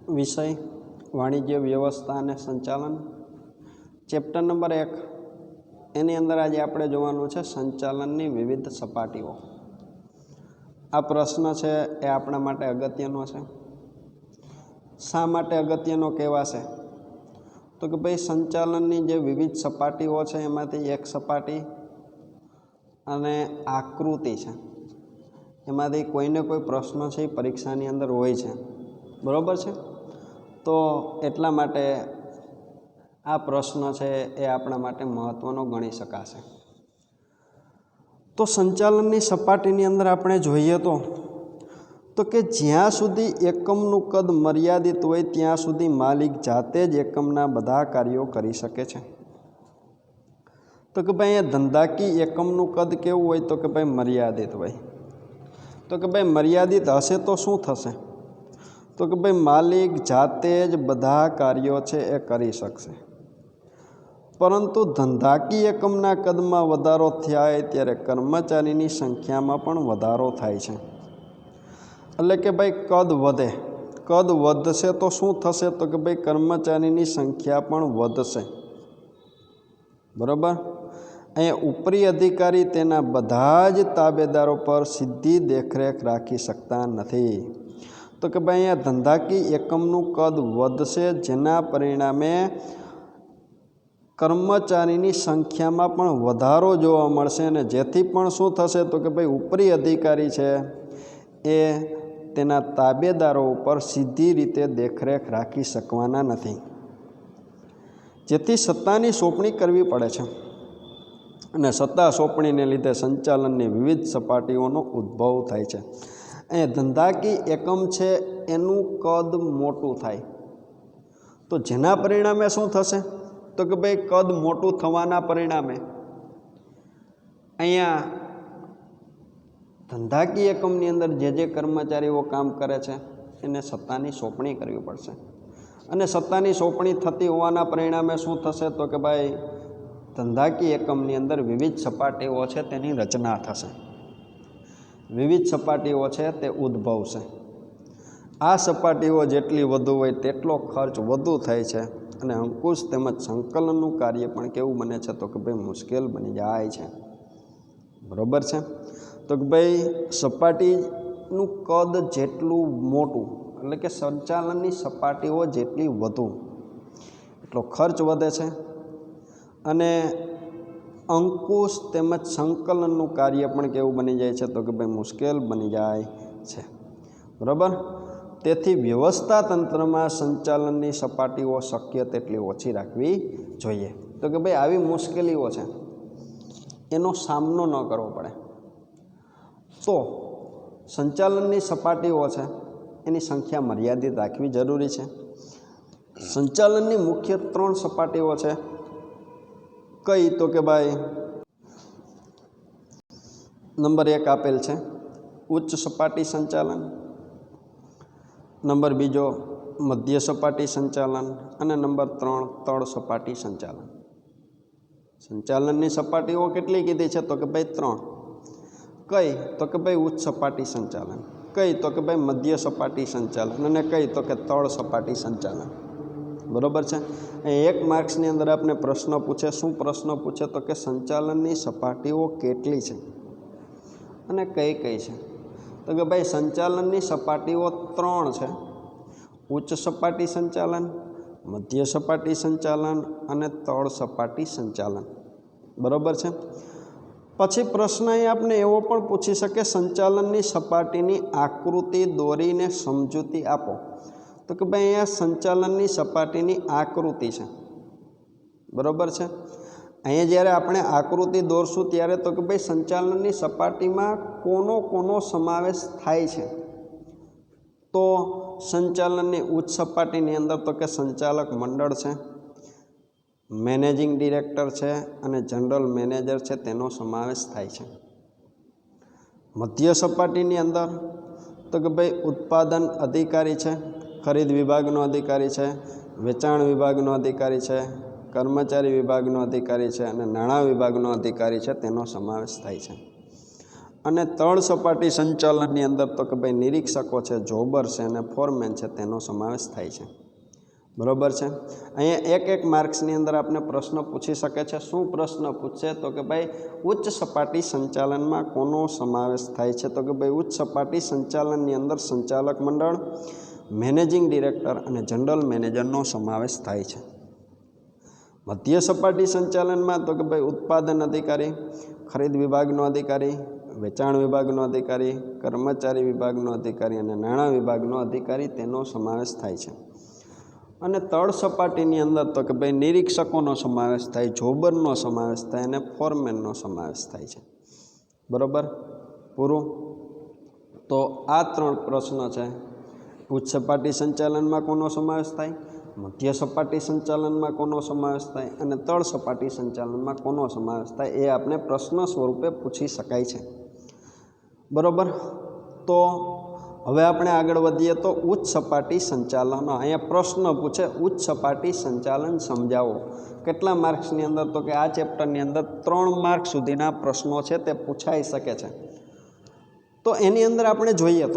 વિષય વાણિજ્ય વ્યવસ્થા અને સંચાલન, ચેપ્ટર નંબર 1. એની અંદર આજે આપણે જોવાનું છે સંચાલનની વિવિધ સપાટીઓ. આ પ્રશ્ન છે એ આપણા માટે અગત્યનો છે. શા માટે અગત્યનો કહેવાશે? તો કે ભાઈ સંચાલનની જે વિવિધ સપાટીઓ છે એમાંથી એક સપાટી અને આકૃતિ છે, એમાંથી કોઈને કોઈ પ્રશ્ન છે એ પરીક્ષાની અંદર હોય છે, બરાબર છે? તો એટલા માટે આ પ્રશ્ન છે એ આપણા માટે મહત્ત્વનો ગણી શકાશે. તો સંચાલનની સપાટીની અંદર આપણે જોઈએ તો કે જ્યાં સુધી એકમનું કદ મર્યાદિત હોય ત્યાં સુધી માલિક જાતે જ એકમના બધા કાર્યો કરી શકે છે. તો કે ભાઈ અહીંયા ધંધાકીય એકમનું કદ કેવું હોય? તો કે ભાઈ મર્યાદિત હોય. તો કે ભાઈ મર્યાદિત હશે તો શું થશે? તો કે ભાઈ માલિક જાતે જ બધા કાર્યો છે એ કરી શકશે. પરંતુ ધંધાકીય એકમના કદમાં વધારો થાય ત્યારે કર્મચારીની સંખ્યામાં પણ વધારો થાય છે. એટલે કે ભાઈ કદ વધશે તો શું થશે? તો કે ભાઈ કર્મચારીની સંખ્યા પણ વધશે, બરાબર? અહીંયા ઉપરી અધિકારી તેના બધા જ તાબેદારો પર સીધી દેખરેખ રાખી શકતા નથી. તો કે ભાઈ અહીંયા ધંધાકીય એકમનું કદ વધશે, જેના પરિણામે કર્મચારીની સંખ્યામાં પણ વધારો જોવા મળશે, અને જેથી પણ શું થશે? તો કે ભાઈ ઉપરી અધિકારી છે એ તેના તાબેદારો ઉપર સીધી રીતે દેખરેખ રાખી શકવાના નથી, જેથી સત્તાની સોંપણી કરવી પડે છે. અને સત્તા સોંપણીને લીધે સંચાલનની વિવિધ સપાટીઓનો ઉદ્ભવ થાય છે. અહીંયા ધંધાકીય એકમ છે એનું કદ મોટું થાય, તો જેના પરિણામે શું થશે? તો કે ભાઈ કદ મોટું થવાના પરિણામે અહીંયા ધંધાકીય એકમની અંદર જે કર્મચારીઓ કામ કરે છે એને સત્તાની સોંપણી કરવી પડશે. અને સત્તાની સોંપણી થતી હોવાના પરિણામે શું થશે? તો કે ભાઈ ધંધાકીય એકમની અંદર વિવિધ સપાટીઓ છે તેની રચના થશે, વિવિધ સપાટીઓ છે તે ઉદ્ભવશે. આ સપાટીઓ જેટલી વધુ હોય તેટલો ખર્ચ વધુ થાય છે, અને અંકુશ તેમજ સંકલનનું કાર્ય પણ કેવું બને છે? તો કે ભાઈ મુશ્કેલ બની જાય છે, બરાબર છે? તો કે ભાઈ સપાટીનું કદ જેટલું મોટું, એટલે કે સંચાલનની સપાટીઓ જેટલી વધુ એટલો ખર્ચ વધે છે, અને અંકુશ તેમજ સંકલનનું કાર્ય પણ કેવું બની જાય છે? તો કે ભાઈ મુશ્કેલ બની જાય છે, બરાબર? તેથી વ્યવસ્થા તંત્રમાં સંચાલનની સપાટીઓ શક્ય તેટલી ઓછી રાખવી જોઈએ. તો કે ભાઈ આવી મુશ્કેલીઓ છે એનો સામનો ન કરવો પડે, તો સંચાલનની સપાટીઓ છે એની સંખ્યા મર્યાદિત રાખવી જરૂરી છે. સંચાલનની મુખ્ય 3 સપાટીઓ છે. કઈ? તો કે ભાઈ નંબર 1 આપેલ છે ઉચ્ચ સપાટી સંચાલન, નંબર 2 મધ્ય સપાટી સંચાલન, અને નંબર 3 તળ સપાટી સંચાલન. સંચાલનની સપાટીઓ કેટલી કીધી છે? તો કે ભાઈ 3. કઈ? તો કે ભાઈ ઉચ્ચ સપાટી સંચાલન. કઈ? તો કે ભાઈ મધ્ય સપાટી સંચાલન. અને કઈ? તો કે તળ સપાટી સંચાલન, બરાબર છે? 1 માર્ક્સની અંદર આપણે પ્રશ્ન પૂછે. શું પ્રશ્ન પૂછે? તો કે સંચાલનની સપાટીઓ કેટલી છે અને કઈ કઈ છે? તો કે ભાઈ સંચાલનની સપાટીઓ 3 છે: ઉચ્ચ સપાટી સંચાલન, મધ્ય સપાટી સંચાલન અને તળ સપાટી સંચાલન, બરાબર છે? પછી પ્રશ્ન અહીં આપણે એવો પણ પૂછી શકે, સંચાલનની સપાટીની આકૃતિ દોરીને સમજૂતી આપો. તો કે ભાઈ અહીંયા સંચાલનની સપાટીની આકૃતિ છે, બરાબર છે? અહીંયા જ્યારે આપણે આકૃતિ દોરશું ત્યારે તો કે ભાઈ સંચાલનની સપાટીમાં કોનો સમાવેશ થાય છે? તો સંચાલનની ઉચ્ચ સપાટીની અંદર તો કે સંચાલક મંડળ છે, મેનેજિંગ ડિરેક્ટર છે અને જનરલ મેનેજર છે, તેનો સમાવેશ થાય છે. મધ્ય સપાટીની અંદર તો કે ભાઈ ઉત્પાદન અધિકારી છે, ખરીદ વિભાગનો અધિકારી છે, વેચાણ વિભાગનો અધિકારી છે, કર્મચારી વિભાગનો અધિકારી છે અને નાણાં વિભાગનો અધિકારી છે, તેનો સમાવેશ થાય છે. અને તળ સપાટી સંચાલનની અંદર તો કે ભાઈ નિરીક્ષકો છે, જોબર છે અને ફોરમેન છે તેનો સમાવેશ થાય છે. બરાબર છે. અહીંયા એક એક માર્ક્સની અંદર આપણે પ્રશ્ન પૂછી શકે છે. શું પ્રશ્ન પૂછશે તો કે ભાઈ ઉચ્ચ સપાટી સંચાલનમાં કોનો સમાવેશ થાય છે? તો કે ભાઈ ઉચ્ચ સપાટી સંચાલનની અંદર સંચાલક મંડળ, મેનેજિંગ ડિરેક્ટર અને જનરલ મેનેજરનો સમાવેશ થાય છે. મધ્ય સપાટી સંચાલનમાં તો કે ભાઈ ઉત્પાદન અધિકારી, ખરીદ વિભાગનો અધિકારી, વેચાણ વિભાગનો અધિકારી, કર્મચારી વિભાગનો અધિકારી અને નાણાં વિભાગનો અધિકારી તેનો સમાવેશ થાય છે. અને તળ સપાટીની અંદર તો કે ભાઈ નિરીક્ષકોનો સમાવેશ થાય, જોબરનો સમાવેશ થાય અને ફોરમેનનો સમાવેશ થાય છે. બરાબર, પૂરું. તો આ 3 પ્રશ્નો છે. ઉચ્ચ સપાટી સંચાલનમાં કોનો સમાવેશ થાય, મધ્ય સપાટી સંચાલનમાં કોનો સમાવેશ થાય અને તળ સપાટી સંચાલનમાં કોનો સમાવેશ થાય એ આપણે પ્રશ્ન સ્વરૂપે પૂછી શકાય છે. બરાબર. તો હવે આપણે આગળ વધીએ તો ઉચ્ચ સપાટી સંચાલન. અહીંયા પ્રશ્ન પૂછે ઉચ્ચ સપાટી સંચાલન સમજાવો. કેટલા માર્ક્સની અંદર તો કે આ ચેપ્ટરની અંદર 3 માર્ક સુધીના પ્રશ્નો છે તે પૂછાઈ શકે છે. તો એની અંદર આપણે જોઈએ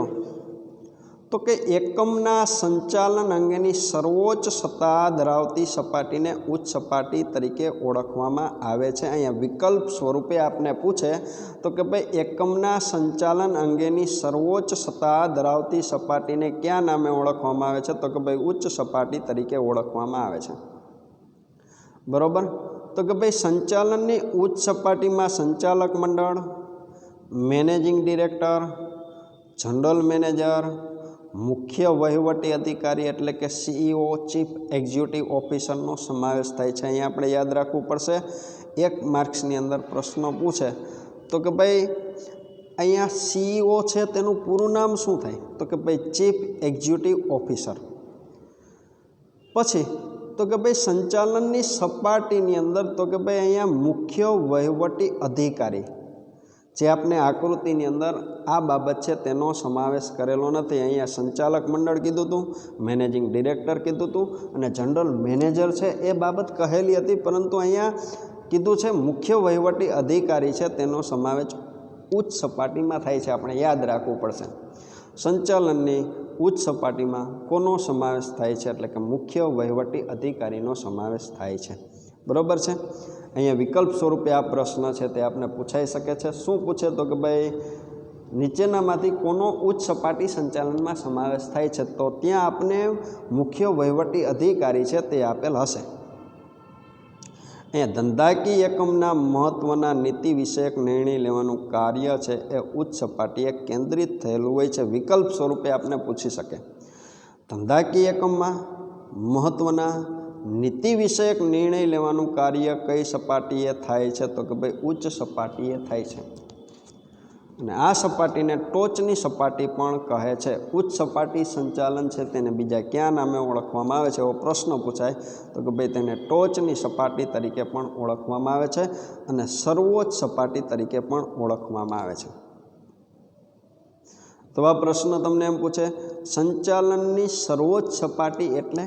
તો કે એકમના સંચાલન અંગેની સર્વોચ્ચ સત્તા ધરાવતી સપાટીને ઉચ્ચ સપાટી તરીકે ઓળખવામાં આવે છે. અહીંયા વિકલ્પ સ્વરૂપે આપને પૂછે તો કે ભાઈ એકમના સંચાલન અંગેની સર્વોચ્ચ સત્તા ધરાવતી સપાટીને કયા નામે ઓળખવામાં આવે છે? તો કે ભાઈ ઉચ્ચ સપાટી તરીકે ઓળખવામાં આવે છે. બરાબર. તો કે ભાઈ સંચાલનની ઉચ્ચ સપાટીમાં સંચાલક મંડળ, મેનેજિંગ ડિરેક્ટર, જનરલ મેનેજર, મુખ્ય વહીવટી અધિકારી એટલે કે CEO, ચીફ એક્ઝિક્યુટિવ ઓફિસરનો સમાવેશ થાય છે. અહીંયા આપણે યાદ રાખવું પડશે. 1 માર્ક્સની અંદર પ્રશ્ન પૂછે તો કે ભાઈ અહીંયા CEO છે તેનું પૂરું નામ શું થાય? તો કે ભાઈ ચીફ એક્ઝિક્યુટિવ ઓફિસર. પછી તો કે ભાઈ સંચાલનની સપાટીની અંદર તો કે ભાઈ અહીંયા મુખ્ય વહીવટી અધિકારી, જે આપણે આકૃતિની અંદર આ બાબત છે તેનો સમાવેશ કરેલો નથી. અહીંયા સંચાલક મંડળ કીધું હતું, મેનેજિંગ ડિરેક્ટર કીધું હતું અને જનરલ મેનેજર છે એ બાબત કહેલી હતી, પરંતુ અહીંયા કીધું છે મુખ્ય વહીવટી અધિકારી છે તેનો સમાવેશ ઉચ્ચ સપાટીમાં થાય છે. આપણે યાદ રાખવું પડશે. સંચાલનની ઉચ્ચ સપાટીમાં કોનો સમાવેશ થાય છે? એટલે કે મુખ્ય વહીવટી અધિકારીનો સમાવેશ થાય છે. બરાબર છે. અહીંયા વિકલ્પ સ્વરૂપે આ પ્રશ્ન છે તે આપને પૂછાઈ શકે છે. શું પૂછે તો કે ભાઈ નીચેનામાંથી કોનો ઉચ્ચ સપાટી સંચાલનમાં સમાવેશ થાય છે? તો ત્યાં આપને મુખ્ય વહીવટી અધિકારી છે તે આપેલ હશે. અહીંયા ધંધાકીય એકમના મહત્ત્વના નીતિ વિષયક નિર્ણય લેવાનું કાર્ય છે એ ઉચ્ચ સપાટીએ કેન્દ્રિત થયેલું હોય છે. વિકલ્પ સ્વરૂપે આપને પૂછી શકે. ધંધાકીય એકમમાં મહત્ત્વના નીતિ વિષયક નિર્ણય લેવાનું કાર્ય કઈ સપાટીએ થાય છે? તો કે ભાઈ ઉચ્ચ સપાટીએ થાય છે. અને આ સપાટીને ટોચની સપાટી પણ કહે છે. ઉચ્ચ સપાટી સંચાલન છે તેને બીજા કયા નામે ઓળખવામાં આવે છે? એવો પ્રશ્ન પૂછાય તો કે ભાઈ તેને ટોચની સપાટી તરીકે પણ ઓળખવામાં આવે છે અને સર્વોચ્ચ સપાટી તરીકે પણ ઓળખવામાં આવે છે. તો આ પ્રશ્ન તમને એમ પૂછે સંચાલનની સર્વોચ્ચ સપાટી એટલે?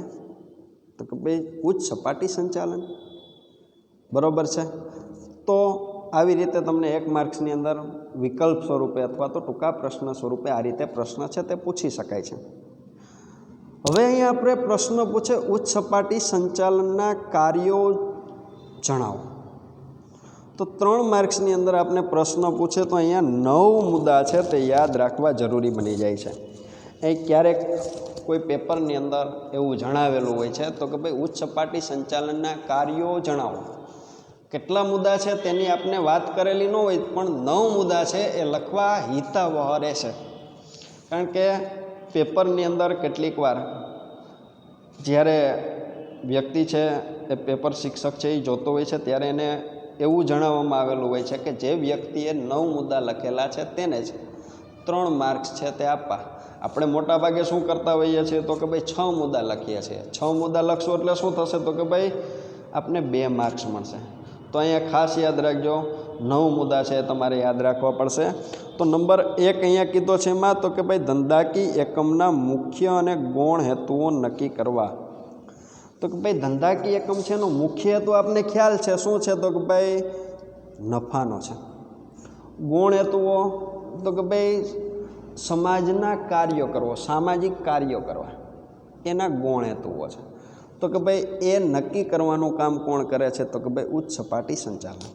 તો કે ભાઈ ઉચ્ચ સપાટી સંચાલન. બરાબર છે. તો આવી રીતે તમને 1 માર્ક્સની અંદર વિકલ્પ સ્વરૂપે અથવા તો ટૂંકા પ્રશ્ન સ્વરૂપે આ રીતે પ્રશ્ન છે તે પૂછી શકાય છે. હવે અહીંયા આપણે પ્રશ્ન પૂછે ઉચ્ચ સપાટી સંચાલનના કાર્યો જણાવો. તો 3 માર્ક્સની અંદર આપણે પ્રશ્ન પૂછે તો અહીંયા 9 મુદ્દા છે તે યાદ રાખવા જરૂરી બની જાય છે. એ ક્યારેક કોઈ પેપરની અંદર એવું જણાવેલું હોય છે તો કે ભાઈ ઉચ્ચ સપાટી સંચાલનના કાર્યો જણાવો. કેટલા મુદ્દા છે તેની આપણે વાત કરેલી ન હોય, પણ 9 મુદ્દા છે એ લખવા હિતાવહ રહેશે. કારણ કે પેપરની અંદર કેટલીક વાર જ્યારે વ્યક્તિ છે એ પેપર શિક્ષક છે એ જોતો હોય છે ત્યારે એને એવું જણાવવામાં આવેલું હોય છે કે જે વ્યક્તિએ 9 મુદ્દા લખેલા છે તેને જ 3 માર્ક્સ છે તે આપવા. આપણે મોટાભાગે શું કરતા હોઈએ છીએ તો કે ભાઈ 6 મુદ્દા લખીએ છીએ. 6 મુદ્દા લખશું એટલે શું થશે તો કે ભાઈ આપને 2 માર્ક્સ મળશે. તો અહીંયા ખાસ યાદ રાખજો 9 મુદ્દા છે તમારે યાદ રાખવા પડશે. તો નંબર 1 અહીંયા કીધો છે એમાં તો કે ભાઈ ધંધાકીય એકમના મુખ્ય અને ગૌણ હેતુઓ નક્કી કરવા. તો કે ભાઈ ધંધાકીય એકમ છે એનો મુખ્ય હેતુ આપને ખ્યાલ છે શું છે તો કે ભાઈ નફાનો છે. ગૌણ હેતુઓ તો કે ભાઈ સમાજના કાર્યો કરવો, સામાજિક કાર્યો કરવા, એના ગૌણ હેતુઓ છે. તો કે ભાઈ એ નક્કી કરવાનું કામ કોણ કરે છે? તો કે ભાઈ ઉચ્ચ સપાટી સંચાલન.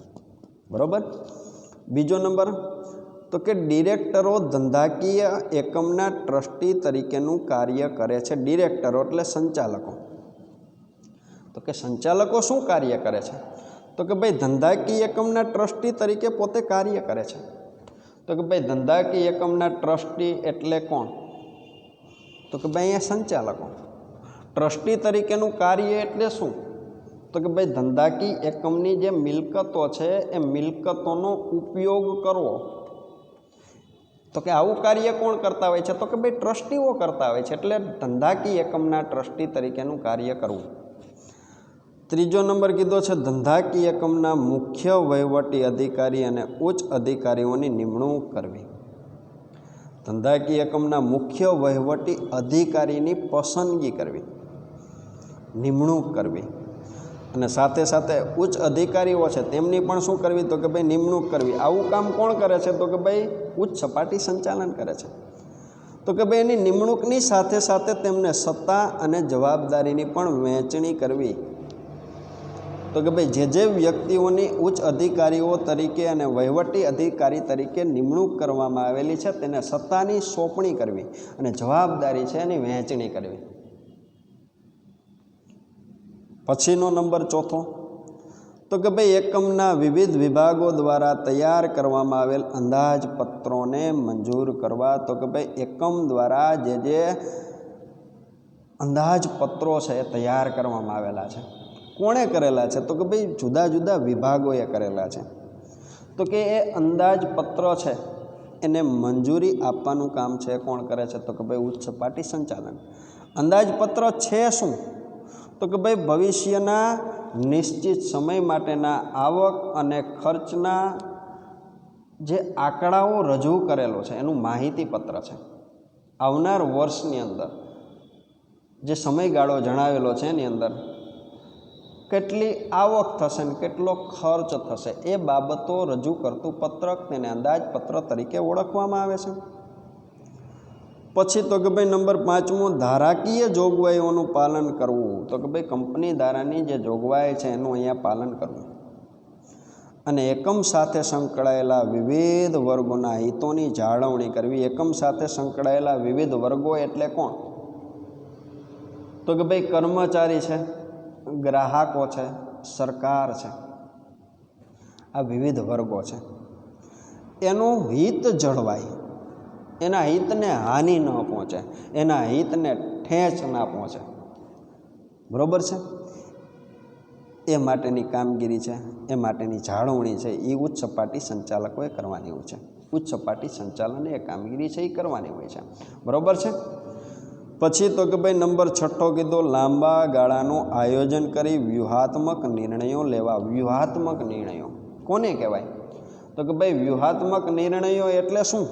બરાબર. બીજો નંબર, તો કે ડિરેક્ટરો ધંધાકીય એકમના ટ્રસ્ટી તરીકેનું કાર્ય કરે છે. ડિરેક્ટરો એટલે સંચાલકો. તો કે સંચાલકો શું કાર્ય કરે છે? તો કે ભાઈ ધંધાકીય એકમના ટ્રસ્ટી તરીકે પોતે કાર્ય કરે છે. તો કે ભાઈ ધંધાકીય એકમના ટ્રસ્ટી એટલે કોણ? તો કે ભાઈ અહીંયા સંચાલકો. ટ્રસ્ટી તરીકેનું કાર્ય એટલે શું? તો કે ભાઈ ધંધાકીય એકમની જે મિલકતો છે એ મિલકતોનો ઉપયોગ કરવો. તો કે આવું કાર્ય કોણ કરતા હોય છે? તો કે ભાઈ ટ્રસ્ટીઓ કરતા હોય છે. એટલે ધંધાકીય એકમના ટ્રસ્ટી તરીકેનું કાર્ય કરવું. ત્રીજો નંબર કીધો છે ધંધાકીય એકમના મુખ્ય વહીવટી અધિકારી અને ઉચ્ચ અધિકારીઓની નિમણૂક કરવી. ધંધાકીય એકમના મુખ્ય વહીવટી અધિકારીની પસંદગી કરવી, નિમણૂક કરવી, અને સાથે સાથે ઉચ્ચ અધિકારીઓ છે તેમની પણ શું કરવી? તો કે ભાઈ નિમણૂક કરવી. આવું કામ કોણ કરે છે? તો કે ભાઈ ઉચ્ચ સપાટી સંચાલન કરે છે. તો કે ભાઈ એની નિમણૂકની સાથે સાથે તેમને સત્તા અને જવાબદારીની પણ વહેંચણી કરવી. તો કે ભાઈ જે વ્યક્તિઓની ઉચ્ચ અધિકારીઓ તરીકે અને વહીવટી અધિકારી તરીકે નિમણૂક કરવામાં આવેલી છે તેને સત્તાની સોંપણી કરવી અને જવાબદારી છે એની વહેંચણી કરવી. પછીનો નંબર ચોથો, તો કે ભાઈ એકમના વિવિધ વિભાગો દ્વારા તૈયાર કરવામાં આવેલ અંદાજપત્રોને મંજૂર કરવા. તો કે ભાઈ એકમ દ્વારા જે અંદાજપત્રો છે એ તૈયાર કરવામાં આવેલા છે, કોણે કરેલા છે? તો કે ભાઈ જુદા જુદા વિભાગોએ કરેલા છે. તો કે એ અંદાજપત્ર છે એને મંજૂરી આપવાનું કામ છે કોણ કરે છે? તો કે ભાઈ ઉચ્ચ સપાટી સંચાલન. અંદાજપત્ર છે શું? તો કે ભાઈ ભવિષ્યના નિશ્ચિત સમય માટેના આવક અને ખર્ચના જે આંકડાઓ રજૂ કરેલો છે એનું માહિતીપત્ર છે. આવનાર વર્ષની અંદર જે સમયગાળો જણાવેલો છે એની અંદર કેટલી આવક થશે ને કેટલો ખર્ચ થશે એ બાબતો રજૂ કરતું પત્રક તેને અંદાજપત્ર તરીકે ઓળખવામાં આવે છે. પછી તો કે ભાઈ નંબર 5મો, ધારાકીય જોગવાઈઓનું પાલન કરવું. તો કે ભાઈ કંપની ધારાની જે જોગવાઈ છે એનું અહીંયા પાલન કરવું અને એકમ સાથે સંકળાયેલા વિવિધ વર્ગોના હિતોની જાળવણી કરવી. એકમ સાથે સંકળાયેલા વિવિધ વર્ગો એટલે કોણ? તો કે ભાઈ કર્મચારી છે, ગ્રાહકો છે, સરકાર છે. આ વિવિધ વર્ગો છે, એનું હિત જળવાય, એના હિતને હાનિ ન પહોંચે, એના હિતને ઠેંચ ના પહોંચે. બરાબર છે? એ માટેની કામગીરી છે, એ માટેની જાળવણી છે એ ઉચ્ચ સપાટી સંચાલકોએ કરવાની હોય છે. ઉચ્ચ સપાટી સંચાલન એ કામગીરી છે એ કરવાની હોય છે. બરાબર છે? પછી તો કે ભાઈ નંબર 6 કીધો, લાંબા ગાળાનું આયોજન કરી વ્યૂહાત્મક નિર્ણયો લેવા. વ્યૂહાત્મક નિર્ણયો કોને કહેવાય? તો કે ભાઈ વ્યૂહાત્મક નિર્ણયો એટલે શું?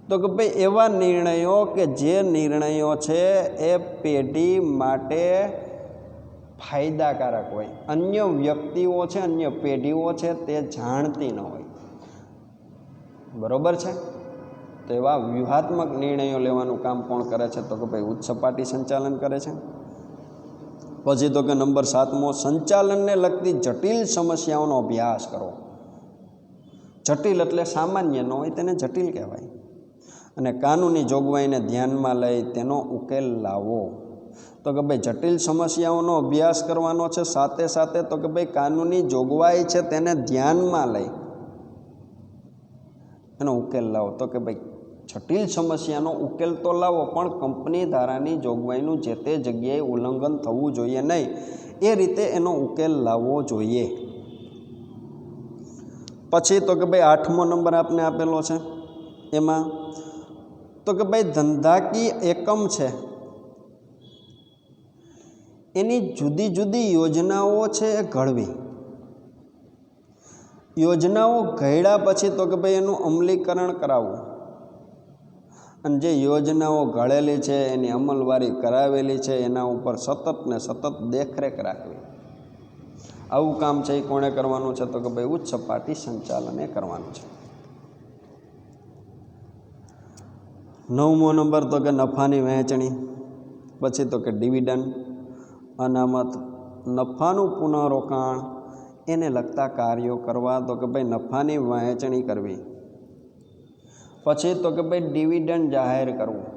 તો કે ભાઈ એવા નિર્ણયો કે જે નિર્ણયો છે એ પેઢી માટે ફાયદાકારક હોય, અન્ય વ્યક્તિઓ છે, અન્ય પેઢીઓ છે તે જાણતી ન હોય. બરાબર છે? તો એવા વ્યૂહાત્મક નિર્ણયો લેવાનું કામ કોણ કરે છે? તો કે ભાઈ ઉચ્ચ સપાટી સંચાલન કરે છે. પછી તો કે નંબર 7મો, સંચાલનને લગતી જટિલ સમસ્યાઓનો અભ્યાસ કરો. જટિલ એટલે સામાન્ય ન હોય તેને જટિલ કહેવાય. અને કાનૂની જોગવાઈને ધ્યાનમાં લઈ તેનો ઉકેલ લાવો. તો કે ભાઈ જટિલ સમસ્યાઓનો અભ્યાસ કરવાનો છે, સાથે સાથે તો કે ભાઈ કાનૂની જોગવાઈ છે તેને ધ્યાનમાં લઈ એનો ઉકેલ લાવો. તો કે ભાઈ જટિલ સમસ્યાનો ઉકેલ તો લાવો પણ કંપની ધારાની જોગવાઈનું જે તે જગ્યાએ ઉલ્લંઘન થવું જોઈએ નહીં, એ રીતે એનો ઉકેલ લાવવો જોઈએ. પછી તો કે ભાઈ 8મો નંબર આપને આપેલો છે એમાં તો કે ભાઈ ધંધાકીય એકમ છે એની જુદી જુદી યોજનાઓ છે એ ઘડવી. યોજનાઓ ઘડ્યા પછી તો કે ભાઈ એનું અમલીકરણ કરાવવું અને જે યોજનાઓ ઘડેલી છે એની અમલવારી કરાવેલી છે એના ઉપર સતત ને સતત દેખરેખ રાખવી. આવું કામ છે એ કોણે કરવાનું છે? તો કે ભાઈ ઉચ્ચ સપાટી સંચાલને કરવાનું છે. 9મો નંબર તો કે નફાની વહેંચણી, પછી તો કે ડિવિડન્ડ, અનામત, નફાનું પુનઃરોકાણ, એને લગતા કાર્યો કરવા, તો કે ભાઈ નફાની વહેંચણી કરવી, પછી તો કે ભાઈ ડિવિડન્ડ જાહેર કરવું,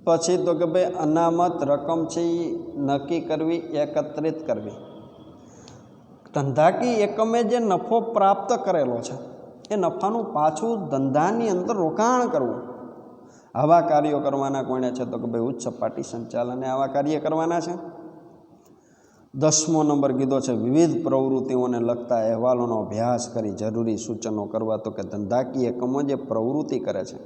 પછી તો કે ભાઈ અનામત રકમ છે એ નક્કી કરવી, એકત્રિત કરવી. ધંધાકીય એકમે જે નફો પ્રાપ્ત કરેલો છે એ નફાનું પાછું ધંધાની અંદર રોકાણ કરવું, આવા કાર્યો કરવાના કોણે છે? તો કે ભાઈ ઉચ્ચ સપાટી સંચાલને આવા કાર્ય કરવાના છે. 10મો નંબર કીધો છે વિવિધ પ્રવૃત્તિઓને લગતા અહેવાલોનો અભ્યાસ કરી જરૂરી સૂચનો કરવા, તો કે ધંધાકીય એકમો જે પ્રવૃત્તિ કરે છે,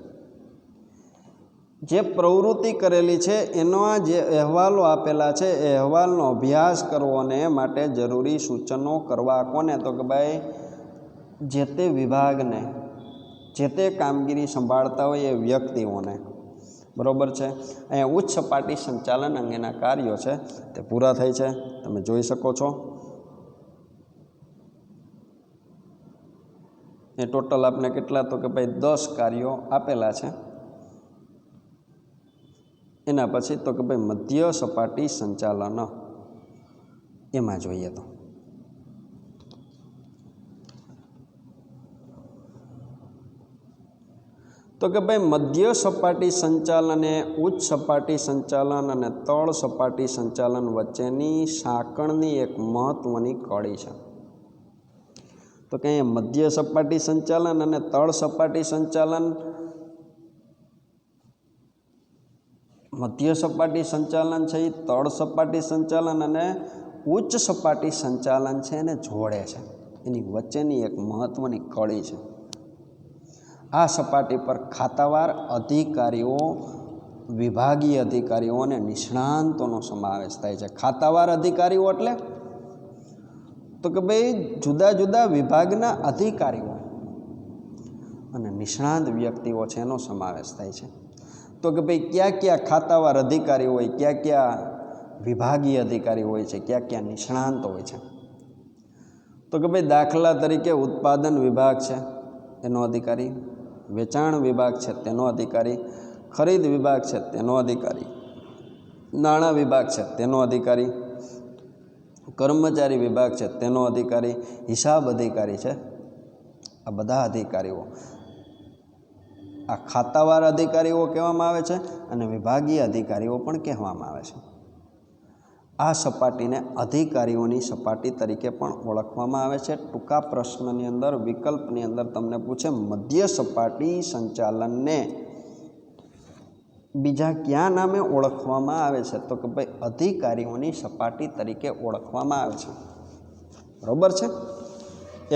જે પ્રવૃત્તિ કરેલી છે એના જે અહેવાલો આપેલા છે એ અહેવાલનો અભ્યાસ કરવો અને એ માટે જરૂરી સૂચનો કરવા કોને? તો કે ભાઈ જે તે વિભાગને, જે તે કામગીરી સંભાળતા હોય એ વ્યક્તિઓને. બરાબર છે. અહીંયા ઉચ્ચ સપાટી સંચાલન અંગેના કાર્યો છે તે પૂરા થાય છે, તમે જોઈ શકો છો. એ ટોટલ આપણે કેટલા? તો કે ભાઈ 10 કાર્યો આપેલા છે. એના પછી તો કે ભાઈ મધ્ય સપાટી સંચાલન એમાં જોઈએ તો કે ભાઈ મધ્ય સપાટી સંચાલન એ ઉચ્ચ સપાટી સંચાલન અને તળ સપાટી સંચાલન વચ્ચેની સાંકળની એક મહત્વની કડી છે. તો કે અહીંયા મધ્ય સપાટી સંચાલન અને તળ સપાટી સંચાલન, મધ્ય સપાટી સંચાલન છે એ તળ સપાટી સંચાલન અને ઉચ્ચ સપાટી સંચાલન છે એને જોડે છે, એની વચ્ચેની એક મહત્વની કડી છે. આ સપાટી પર ખાતાવાર અધિકારીઓ, વિભાગીય અધિકારીઓ અને નિષ્ણાંતોનો સમાવેશ થાય છે. ખાતાવાર અધિકારીઓ એટલે તો કે ભાઈ જુદા જુદા વિભાગના અધિકારીઓ અને નિષ્ણાંત વ્યક્તિઓ છે એનો સમાવેશ થાય છે. તો કે ભાઈ ક્યાં ક્યાં ખાતાવાર અધિકારી હોય, ક્યાં ક્યાં વિભાગીય અધિકારી હોય છે, ક્યાં ક્યાં નિષ્ણાંત હોય છે? તો કે ભાઈ દાખલા તરીકે ઉત્પાદન વિભાગ છે એનો અધિકારી, વેચાણ વિભાગ છે તેનો અધિકારી, ખરીદ વિભાગ છે તેનો અધિકારી, નાણાં વિભાગ છે તેનો અધિકારી, કર્મચારી વિભાગ છે તેનો અધિકારી, હિસાબ અધિકારી છે. આ બધા અધિકારીઓ આ ખાતાવાર અધિકારીઓ કહેવામાં આવે છે અને વિભાગીય અધિકારીઓ પણ કહેવામાં આવે છે. આ સપાટીને અધિકારીઓની સપાટી તરીકે પણ ઓળખવામાં આવે છે. ટૂંકા પ્રશ્નની અંદર વિકલ્પની અંદર તમને પૂછે મધ્ય સપાટી સંચાલનને બીજા કયા નામે ઓળખવામાં આવે છે? તો કે ભાઈ અધિકારીઓની સપાટી તરીકે ઓળખવામાં આવે છે. બરાબર છે.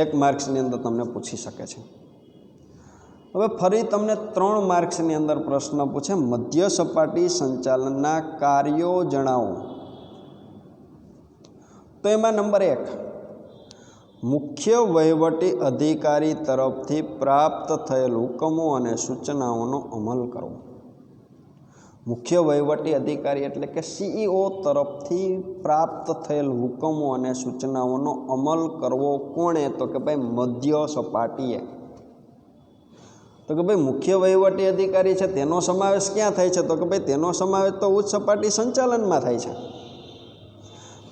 1 માર્ક્સની અંદર તમને પૂછી શકે છે. હવે ફરી તમને 3 માર્ક્સની અંદર પ્રશ્ન પૂછે મધ્ય સપાટી સંચાલનના કાર્યો જણાવો. તો એમાં નંબર 1 મુખ્ય વહીવટી અધિકારી તરફથી પ્રાપ્ત થયેલ હુકમો અને સૂચનાઓનો અમલ કરવો. મુખ્ય વહીવટી અધિકારી એટલે કે CEO તરફથી પ્રાપ્ત થયેલ હુકમો અને સૂચનાઓનો અમલ કરવો કોણે? તો કે ભાઈ મધ્ય સપાટીએ. તો કે ભાઈ મુખ્ય વહીવટી અધિકારી છે તેનો સમાવેશ ક્યાં થાય છે? તો કે ભાઈ તેનો સમાવેશ તો ઉચ્ચ સપાટી સંચાલનમાં થાય છે.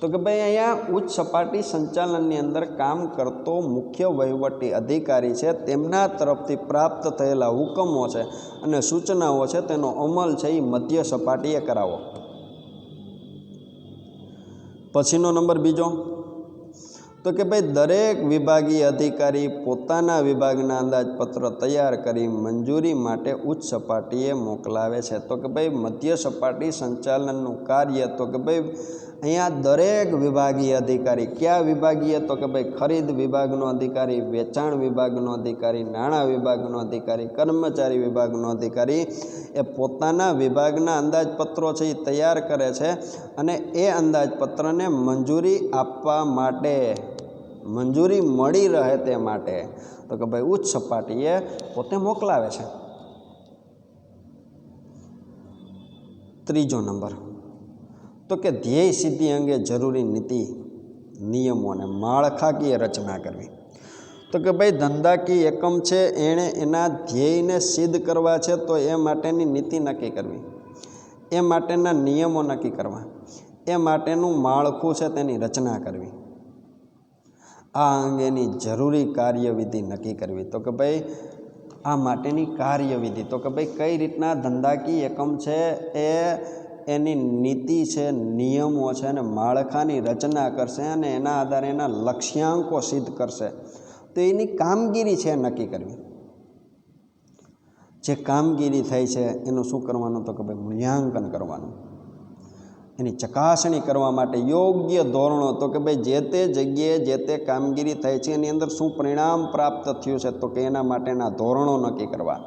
તો કે ભાઈ અહીંયા ઉચ્ચ સપાટી સંચાલનની અંદર કામ કરતો મુખ્ય વહીવટી અધિકારી છે તેમના તરફથી પ્રાપ્ત થયેલા હુકમો છે અને સૂચનાઓ છે તેનો અમલ છે એ મધ્ય સપાટીએ કરાવો. પછીનો નંબર બીજો તો કે ભાઈ દરેક વિભાગીય અધિકારી પોતાના વિભાગના અંદાજપત્ર તૈયાર કરી મંજૂરી માટે ઉચ્ચ સપાટીએ મોકલાવે છે. તો કે ભાઈ મધ્ય સપાટી સંચાલનનું કાર્ય તો કે ભાઈ અહીંયા દરેક વિભાગીય અધિકારી, કયા વિભાગીય? તો કે ભાઈ ખરીદ વિભાગનો અધિકારી, વેચાણ વિભાગનો અધિકારી, નાણાં વિભાગનો અધિકારી, કર્મચારી વિભાગનો અધિકારી એ પોતાના વિભાગના અંદાજપત્રો છે એ તૈયાર કરે છે અને એ અંદાજપત્રને મંજૂરી આપવા માટે, મંજૂરી મળી રહે તે માટે તો કે ભાઈ ઉચ્ચ સપાટીએ પોતે મોકલાવે છે. ત્રીજો નંબર તો કે ધ્યેય સિદ્ધિ અંગે જરૂરી નીતિ નિયમો અને માળખાકીય રચના કરવી. તો કે ભાઈ ધંધાકીય એકમ છે એણે એના ધ્યેયને સિદ્ધ કરવા છે, તો એ માટેની નીતિ નક્કી કરવી, એ માટેના નિયમો નક્કી કરવા, એ માટેનું માળખું છે તેની રચના કરવી, આ અંગેની જરૂરી કાર્યવિધિ નક્કી કરવી. તો કે ભાઈ આ માટેની કાર્યવિધિ, તો કે ભાઈ કઈ રીતના ધંધાકીય એકમ છે એ એની નીતિ છે, નિયમો છે અને માળખાની રચના કરશે અને એના આધારે એના લક્ષ્યાંકો સિદ્ધ કરશે. તો એની કામગીરી છે નક્કી કરવી. જે કામગીરી થઈ છે એનું શું કરવાનું? તો કે ભાઈ મૂલ્યાંકન કરવાનું, એની ચકાસણી કરવા માટે યોગ્ય ધોરણો, તો કે ભાઈ જે તે જગ્યાએ જે તે કામગીરી થઈ છે એની અંદર શું પરિણામ પ્રાપ્ત થયું છે, તો કે એના માટેના ધોરણો નક્કી કરવા,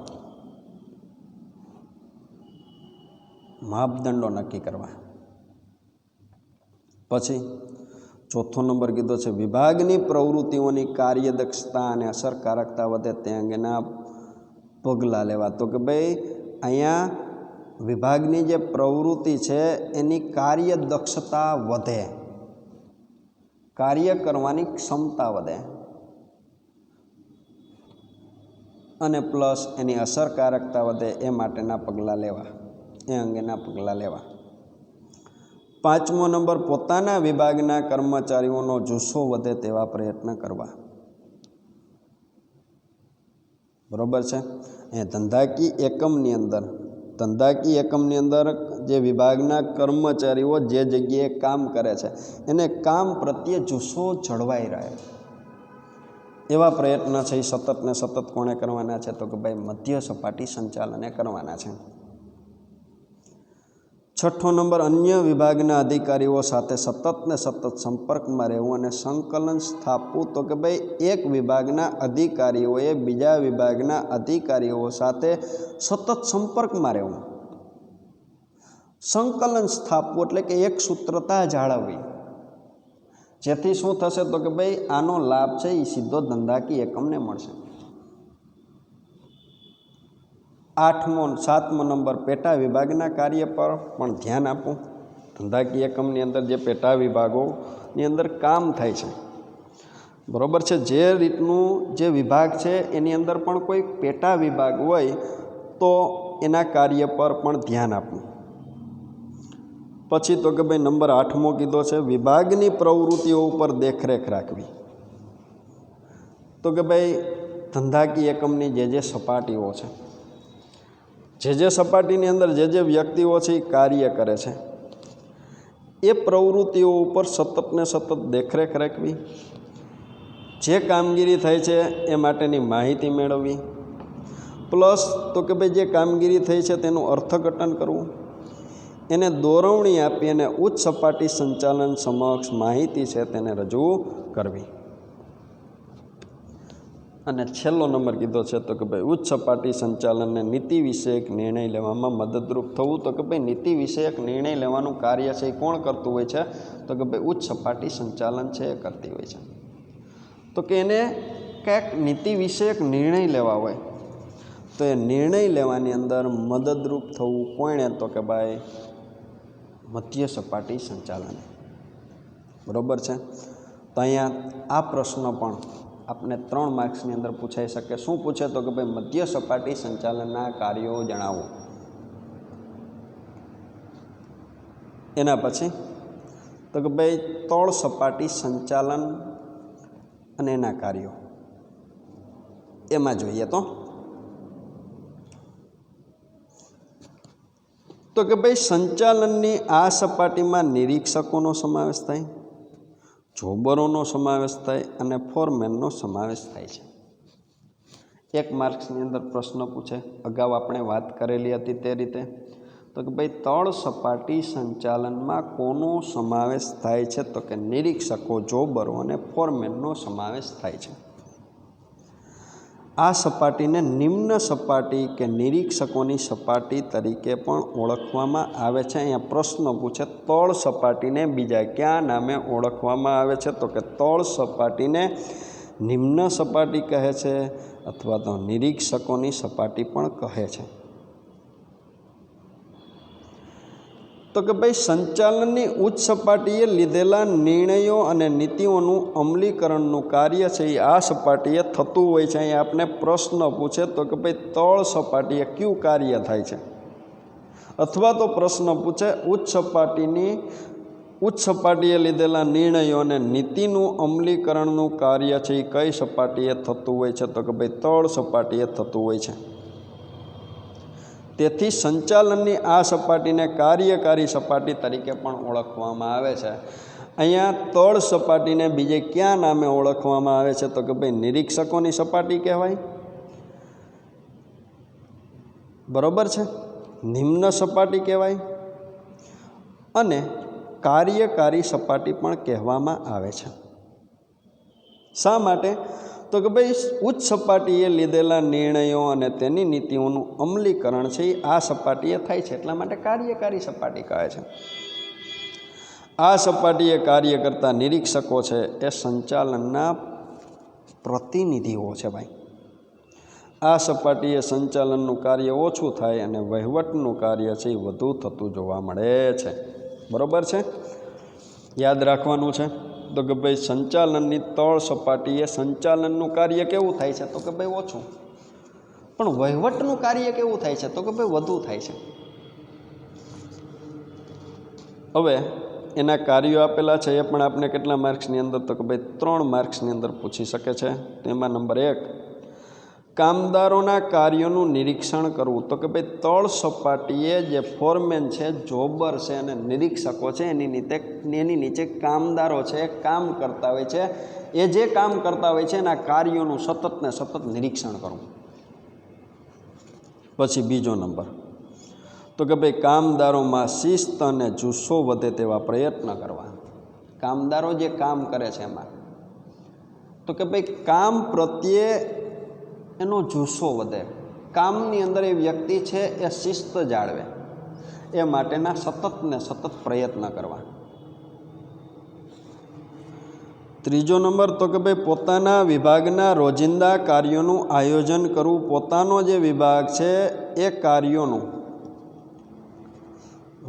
માપદંડો નક્કી કરવા. પછી ચોથો નંબર કીધો છે વિભાગની પ્રવૃત્તિઓની કાર્યદક્ષતા અને અસરકારકતા વધે તે અંગેના પગલાં લેવા. તો કે ભાઈ અહીંયા વિભાગની જે પ્રવૃત્તિ છે એની કાર્યદક્ષતા વધે, કાર્ય કરવાની ક્ષમતા વધે અને પ્લસ એની અસરકારકતા વધે એ માટેના પગલાં લેવા, એ અંગેના પગલાં લેવા. પાંચમો નંબર પોતાના વિભાગના કર્મચારીઓનો જુસ્સો વધે તેવા પ્રયત્ન કરવા. બરાબર છે. એ ધંધાકીય એકમની અંદર જે વિભાગના કર્મચારીઓ જે જગ્યાએ કામ કરે છે એને કામ પ્રત્યે જુસ્સો જળવાઈ રહે એવા પ્રયત્ન છે એ સતત ને સતત કોણે કરવાના છે? તો કે ભાઈ મધ્ય સપાટી સંચાલને કરવાના છે. છઠ્ઠો નંબર અન્ય વિભાગના અધિકારીઓ સાથે સતત ને સતત સંપર્કમાં રહેવું અને સંકલન સ્થાપવું. તો કે ભાઈ એક વિભાગના અધિકારીઓએ બીજા વિભાગના અધિકારીઓ સાથે સતત સંપર્કમાં રહેવું, સંકલન સ્થાપવું એટલે કે એક સૂત્રતા જાળવવી, જેથી શું થશે? તો કે ભાઈ આનો લાભ છે એ સીધો ધંધાકીય એકમને મળશે. સાતમો નંબર પેટા વિભાગના કાર્ય પર પણ ધ્યાન આપવું. ધંધાકીય એકમની અંદર જે પેટા વિભાગોની અંદર કામ થાય છે, બરાબર છે, જે રીતનું જે વિભાગ છે એની અંદર પણ કોઈ પેટા વિભાગ હોય તો એના કાર્ય પર પણ ધ્યાન આપવું. પછી તો કે ભાઈ નંબર 8મો કીધો છે વિભાગની પ્રવૃત્તિઓ ઉપર દેખરેખ રાખવી. તો કે ભાઈ ધંધાકીય એકમની જે સપાટીઓ છે, જે સપાટીની અંદર જે વ્યક્તિઓ છે એ કાર્ય કરે છે એ પ્રવૃત્તિઓ ઉપર સતત ને સતત દેખરેખ રાખવી, જે કામગીરી થઈ છે એ માટેની માહિતી મેળવવી, પ્લસ તો કે ભાઈ જે કામગીરી થઈ છે તેનું અર્થઘટન કરવું, એને દોરવણી આપી અને ઉચ્ચ સપાટી સંચાલન સમક્ષ માહિતી છે તેને રજૂ કરવી. અને છેલ્લો નંબર કીધો છે તો કે ભાઈ ઉચ્ચ સપાટી સંચાલનને નીતિ વિષયક નિર્ણય લેવામાં મદદરૂપ થવું. તો કે ભાઈ નીતિ વિષયક નિર્ણય લેવાનું કાર્ય છે એ કોણ કરતું હોય છે? તો કે ભાઈ ઉચ્ચ સપાટી સંચાલન છે એ કરતી હોય છે. તો કે એને કંઈક નીતિ વિષયક નિર્ણય લેવા હોય તો એ નિર્ણય લેવાની અંદર મદદરૂપ થવું કોણે? તો કે ભાઈ મધ્ય સપાટી સંચાલન. બરાબર છે. તો અહીંયા આ પ્રશ્ન પણ આપણે 3 માર્ક્સની અંદર પૂછાઈ શકે. શું પૂછે? તો કે ભાઈ મધ્ય સપાટી સંચાલનના કાર્યો જણાવો. એના પછી તો કે ભાઈ તળ સપાટી સંચાલન અને એના કાર્યો એમાં જોઈએ તો કે ભાઈ સંચાલનની આ સપાટીમાં નિરીક્ષકોનો સમાવેશ થાય, જોબરોનો સમાવેશ થાય અને ફોરમેનનો સમાવેશ થાય છે. 1 માર્ક્સની અંદર પ્રશ્ન પૂછે, અગાઉ આપણે વાત કરેલી હતી તે રીતે. તો કે ભાઈ તળ સપાટી સંચાલનમાં કોનો સમાવેશ થાય છે? તો કે નિરીક્ષકો, જોબરો અને ફોરમેનનો સમાવેશ થાય છે. આ સપાટીને નિમ્ન સપાટી કે નિરીક્ષકોની સપાટી તરીકે પણ ઓળખવામાં આવે છે. અહીંયા પ્રશ્ન પૂછે તળ સપાટીને બીજા કયા નામે ઓળખવામાં આવે છે? તો કે તળ સપાટીને નિમ્ન સપાટી કહે છે અથવા તો નિરીક્ષકોની સપાટી પણ કહે છે. તો કે ભાઈ સંચાલનની ઉચ્ચ સપાટીએ લીધેલા નિર્ણયો અને નીતિઓનું અમલીકરણનું કાર્ય છે એ આ સપાટીએ થતું હોય છે. અહીંયા આપણે પ્રશ્ન પૂછે તો કે ભાઈ તળ સપાટીએ કયું કાર્ય થાય છે, અથવા તો પ્રશ્ન પૂછે ઉચ્ચ સપાટીએ લીધેલા નિર્ણયો અને નીતિનું અમલીકરણનું કાર્ય છે એ કઈ સપાટીએ થતું હોય છે, તો કે ભાઈ તળ સપાટીએ થતું હોય છે. તેથી સંચાલનની આ સપાટીને કાર્યકારી સપાટી તરીકે પણ ઓળખવામાં આવે છે. અહીંયા તળ સપાટીને બીજે કયા નામે ઓળખવામાં આવે છે, તો કે ભાઈ નિરીક્ષકોની સપાટી કહેવાય, બરોબર છે, નિમ્ન સપાટી કહેવાય અને કાર્યકારી સપાટી પણ કહેવામાં આવે છે. શા માટે, તો કે ભાઈ ઉચ્ચ સપાટીએ લીધેલા નિર્ણયો અને તેની નીતિઓનું અમલીકરણ છે એ આ સપાટીએ થાય છે, એટલા માટે કાર્યકારી સપાટી કહે છે. આ સપાટીએ કાર્ય કરતા નિરીક્ષકો છે એ સંચાલનના પ્રતિનિધિઓ છે ભાઈ. આ સપાટીએ સંચાલનનું કાર્ય ઓછું થાય અને વહીવટનું કાર્ય છે એ વધુ થતું જોવા મળે છે. બરોબર છે, યાદ રાખવાનું છે. તો કે ભાઈ સંચાલનની તળ સપાટીએ સંચાલનનું કાર્ય કેવું થાય છે, તો કે ભાઈ ઓછું, પણ વહીવટનું કાર્ય કેવું થાય છે, તો કે ભાઈ વધુ થાય છે. હવે એના કાર્યો આપેલા છે એ પણ આપણે કેટલા માર્ક્સની અંદર, તો કે ભાઈ 3 માર્ક્સની અંદર પૂછી શકે છે. તેમાં નંબર 1, કામદારોના કાર્યોનું નિરીક્ષણ કરવું. તો કે ભાઈ તળ સપાટીએ જે ફોરમેન છે, જોબર છે અને નિરીક્ષકો છે, એની નીચે કામદારો છે, કામ કરતા હોય છે. એ જે કામ કરતા હોય છે એના કાર્યોનું સતત ને સતત નિરીક્ષણ કરવું. પછી બીજો નંબર, તો કે ભાઈ કામદારોમાં શિસ્ત અને જુસ્સો વધે તેવા પ્રયત્ન કરવા. કામદારો જે કામ કરે છે એમાં તો કે ભાઈ કામ પ્રત્યે એનો જુસ્સો વધે, કામની અંદર એ વ્યક્તિ છે એ શિસ્ત જાળવે, એ માટેના સતત ને સતત પ્રયત્ન કરવા. ત્રીજો નંબર, તો કે ભાઈ પોતાના વિભાગના રોજિંદા કાર્યોનું આયોજન કરવું. પોતાનો જે વિભાગ છે એ કાર્યોનું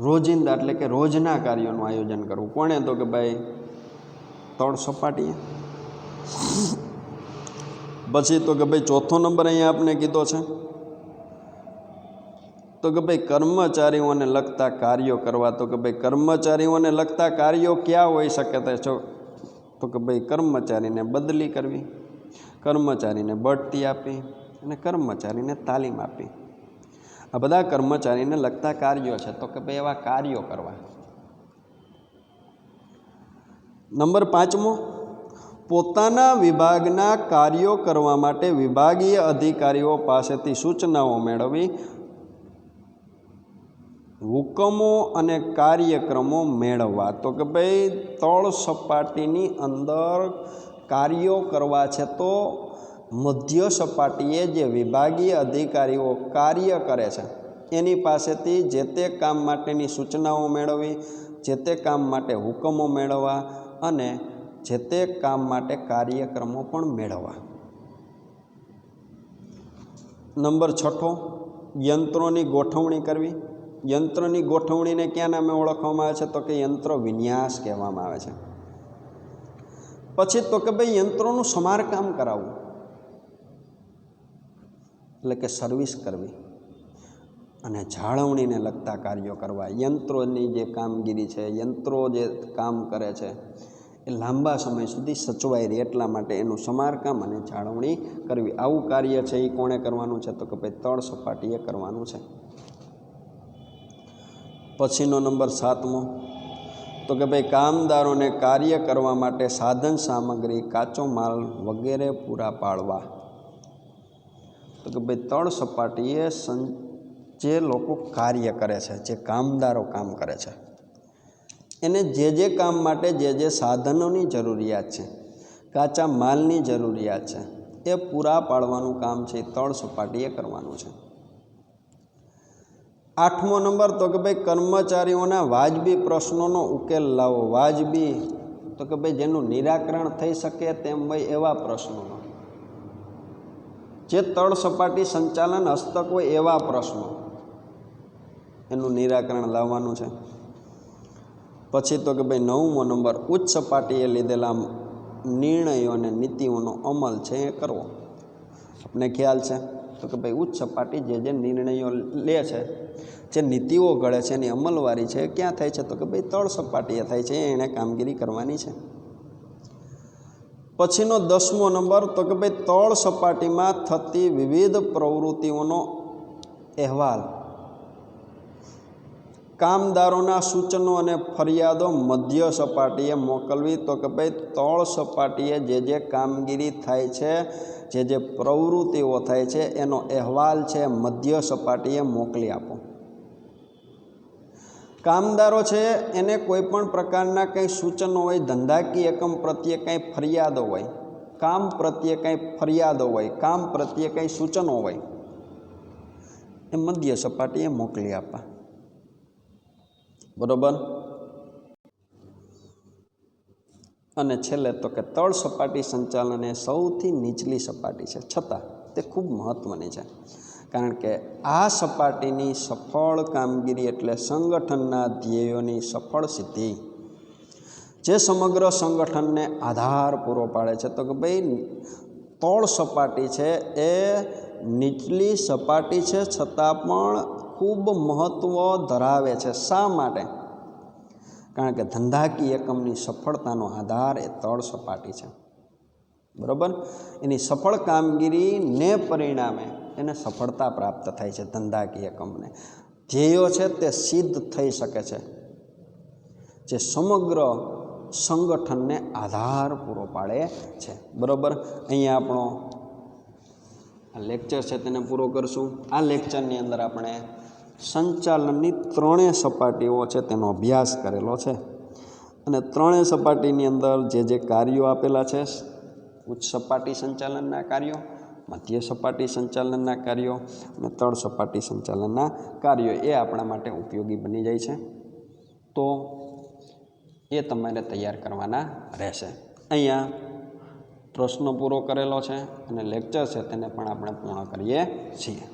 રોજિંદા એટલે કે રોજના કાર્યોનું આયોજન કરવું. કોણે, તો કે ભાઈ તળ સપાટીએ. પછી તો કે ભાઈ ચોથો નંબર અહીંયા આપણે કીધો છે, તો કે ભાઈ કર્મચારીઓને લગતા કાર્યો કરવા. તો કે ભાઈ કર્મચારીઓને લગતા કાર્યો ક્યાં હોઈ શકે છે, તો કે ભાઈ કર્મચારીને બદલી કરવી, કર્મચારીને બઢતી આપી અને કર્મચારીને તાલીમ આપી. આ બધા કર્મચારીને લગતા કાર્યો છે, તો કે ભાઈ એવા કાર્યો કરવા. નંબર 5મો, પોતાના વિભાગના કાર્યો કરવા માટે વિભાગીય અધિકારીઓ પાસેથી સૂચનાઓ મેળવી, હુકમો અને કાર્યક્રમો મેળવવા. તો કે ભાઈ તળ સપાટીની અંદર કાર્યો કરવા છે, તો મધ્ય સપાટીએ જે વિભાગીય અધિકારીઓ કાર્ય કરે છે એની પાસેથી જે તે કામ માટેની સૂચનાઓ મેળવવી, જે તે કામ માટે હુકમો મેળવવા અને જે તે કામ માટે કાર્યક્રમો પણ મેળવવા. નંબર 6, યંત્રોની ગોઠવણી કરવી. યંત્રની ગોઠવણીને ક્યાં નામે ઓળખવામાં આવે છે, તો કે યંત્ર વિન્યાસ કહેવામાં આવે છે. પછી તો કે ભાઈ યંત્રોનું સમારકામ કરાવવું એટલે કે સર્વિસ કરવી અને જાળવણીને લગતા કાર્યો કરવા. યંત્રોની જે કામગીરી છે, યંત્રો જે કામ કરે છે એ લાંબા સમય સુધી સચવાઈ રહે એટલા માટે એનું સમારકામ અને જાળવણી કરવી. આવું કાર્ય છે એ કોણે કરવાનું છે, તો કે ભાઈ તળ સપાટીએ કરવાનું છે. પછીનો નંબર 7મો, તો કે ભાઈ કામદારોને કાર્ય કરવા માટે સાધન સામગ્રી, કાચો માલ વગેરે પૂરા પાડવા. તો કે ભાઈ તળ સપાટીએ જે લોકો કાર્ય કરે છે, જે કામદારો કામ કરે છે, એને જે કામ માટે જે સાધનોની જરૂરિયાત છે, કાચા માલની જરૂરિયાત છે, એ પૂરા પાડવાનું કામ છે એ તળ સપાટીએ કરવાનું છે. 8મો નંબર, તો કે ભાઈ કર્મચારીઓના વાજબી પ્રશ્નોનો ઉકેલ લાવો. વાજબી તો કે ભાઈ જેનું નિરાકરણ થઈ શકે તેમ હોય એવા પ્રશ્નોનો, જે તળ સપાટી સંચાલન હસ્તક હોય એવા પ્રશ્નો, એનું નિરાકરણ લાવવાનું છે. પછી તો કે ભાઈ 9મો નંબર, ઉચ્ચ સપાટીએ લીધેલા નિર્ણયો અને નીતિઓનો અમલ છે એ કરવો. આપણે ખ્યાલ છે તો કે ભાઈ ઉચ્ચ સપાટી જે નિર્ણયો લે છે, જે નીતિઓ ઘડે છે, એની અમલવારી છે ક્યાં થાય છે તો કે ભાઈ તળ સપાટીએ થાય છે. એણે કામગીરી કરવાની છે. પછીનો 10મો નંબર તો કે ભાઈ તળ સપાટીમાં થતી વિવિધ પ્રવૃત્તિઓનો અહેવાલ, કામદારોના સૂચનો અને ફરિયાદો મધ્ય સપાટીએ મોકલવી. તો કે ભાઈ તળ સપાટીએ જે કામગીરી થાય છે, જે પ્રવૃત્તિઓ થાય છે એનો અહેવાલ છે મધ્ય સપાટીએ મોકલી આપો. કામદારો છે એને કોઈ પણ પ્રકારના કંઈ સૂચનો હોય, ધંધાકીય એકમ પ્રત્યે કંઈ ફરિયાદો હોય, કામ પ્રત્યે કંઈ ફરિયાદો હોય, કામ પ્રત્યે કંઈ સૂચનો હોય, એ મધ્ય સપાટીએ મોકલી આપવા. બરોબર. અને છેલ્લે તો કે તળ સપાટી સંચાલન એ સૌથી નીચલી સપાટી છે, છતાં તે ખૂબ મહત્ત્વની છે. કારણ કે આ સપાટીની સફળ કામગીરી એટલે સંગઠનના ધ્યેયોની સફળ સિદ્ધિ, જે સમગ્ર સંગઠનને આધાર પૂરો પાડે છે. તો કે ભાઈ તળ સપાટી છે એ નીચલી સપાટી છે, છતાં પણ ખૂબ મહત્ત્વ ધરાવે છે. શા માટે? કારણ કે ધંધાકીય એકમની સફળતાનો આધાર એ તળ સપાટી છે. બરાબર. એની સફળ કામગીરીને પરિણામે એને સફળતા પ્રાપ્ત થાય છે. ધંધાકીય એકમને ધ્યેયો છે તે સિદ્ધ થઈ શકે છે, જે સમગ્ર સંગઠનને આધાર પૂરો પાડે છે. બરાબર. અહીંયા આપણો આ લેક્ચર છે તેને પૂરો કરશું. આ લેક્ચરની અંદર આપણે સંચાલનની ત્રણેય સપાટીઓ છે તેનો અભ્યાસ કરેલો છે. અને ત્રણેય સપાટીની અંદર જે કાર્યો આપેલા છે, ઉચ્ચ સપાટી સંચાલનના કાર્યો, મધ્ય સપાટી સંચાલનના કાર્યો અને તળ સપાટી સંચાલનના કાર્યો, એ આપણા માટે ઉપયોગી બની જાય છે. તો એ તમારે તૈયાર કરવાના રહેશે. અહીંયા પ્રશ્ન પૂરો કરેલો છે અને લેક્ચર છે તેને પણ આપણે પૂર્ણ કરીએ છીએ.